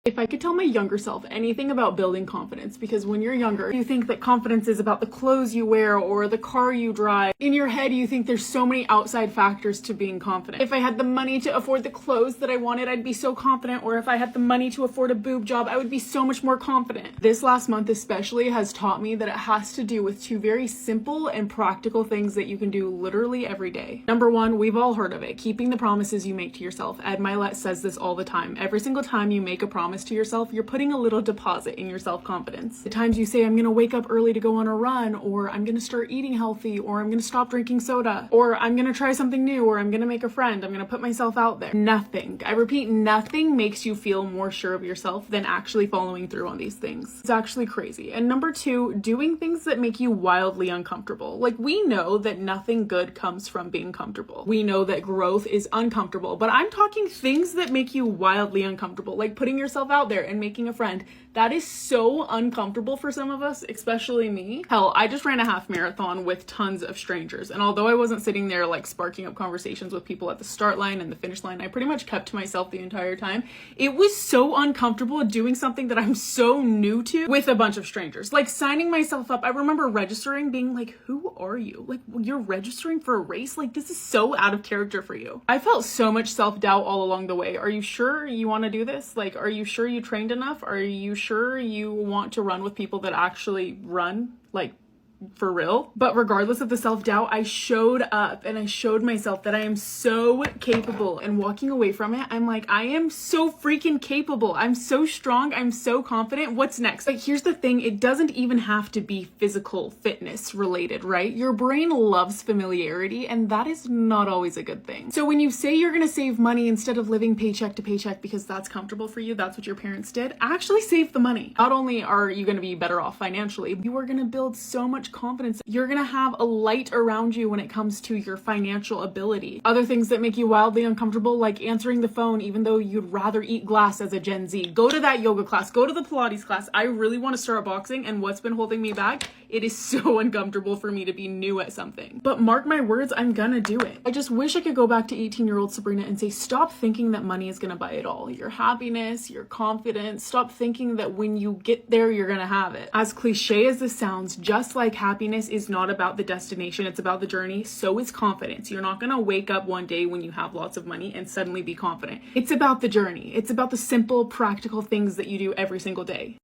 If I could tell my younger self anything about building confidence, because when you're younger, you think that confidence is about the clothes you wear or the car you drive. In your head, you think there's so many outside factors to being confident. If I had the money to afford the clothes that I wanted, I'd be so confident. Or if I had the money to afford a boob job, I would be so much more confident. This last month especially has taught me that it has to do with two very simple and practical things that you can do literally every day. Number one, we've all heard of it, keeping the promises you make to yourself. Ed Mylett says this all the time. Every single time you make a promise to yourself, you're putting a little deposit in your self-confidence. The times you say, I'm gonna wake up early to go on a run, or I'm gonna start eating healthy, or I'm gonna stop drinking soda, or I'm gonna try something new, or I'm gonna make a friend, I'm gonna put myself out there. Nothing, I repeat, nothing makes you feel more sure of yourself than actually following through on these things. It's actually crazy. And number two, doing things that make you wildly uncomfortable. Like, we know that nothing good comes from being comfortable. We know that growth is uncomfortable, but I'm talking things that make you wildly uncomfortable, like putting yourself out there and making a friend. That is so uncomfortable for some of us, especially me. Hell, I just ran a half marathon with tons of strangers, and although I wasn't sitting there like sparking up conversations with people at the start line and the finish line, I pretty much kept to myself the entire time. It was so uncomfortable doing something that I'm so new to with a bunch of strangers. Like, signing myself up, I remember registering, being like, who are you? Like, you're registering for a race? Like, this is so out of character for you. I felt so much self-doubt all along the way. Are you sure you want to do this? Like, are you sure you trained enough? Are you sure you want to run with people that actually run? Like, for real? But regardless of the self-doubt, I showed up and I showed myself that I am so capable, and walking away from it, I'm like, I am so freaking capable. I'm so strong. I'm so confident. What's next? Like, here's the thing. It doesn't even have to be physical fitness related, right? Your brain loves familiarity, and that is not always a good thing. So when you say you're going to save money instead of living paycheck to paycheck because that's comfortable for you, that's what your parents did, actually save the money. Not only are you going to be better off financially, you are going to build so much confidence. You're gonna have a light around you when it comes to your financial ability. Other things that make you wildly uncomfortable, like answering the phone even though you'd rather eat glass as a Gen Z. Go to that yoga class, go to the Pilates class. I really want to start boxing, and what's been holding me back? It is so uncomfortable for me to be new at something. But mark my words, I'm gonna do it. I just wish I could go back to 18-year-old Sabrina and say, stop thinking that money is gonna buy it all. Your happiness, your confidence, stop thinking that when you get there, you're gonna have it. As cliche as this sounds, just like happiness is not about the destination, it's about the journey, so is confidence. You're not gonna wake up one day when you have lots of money and suddenly be confident. It's about the journey. It's about the simple, practical things that you do every single day.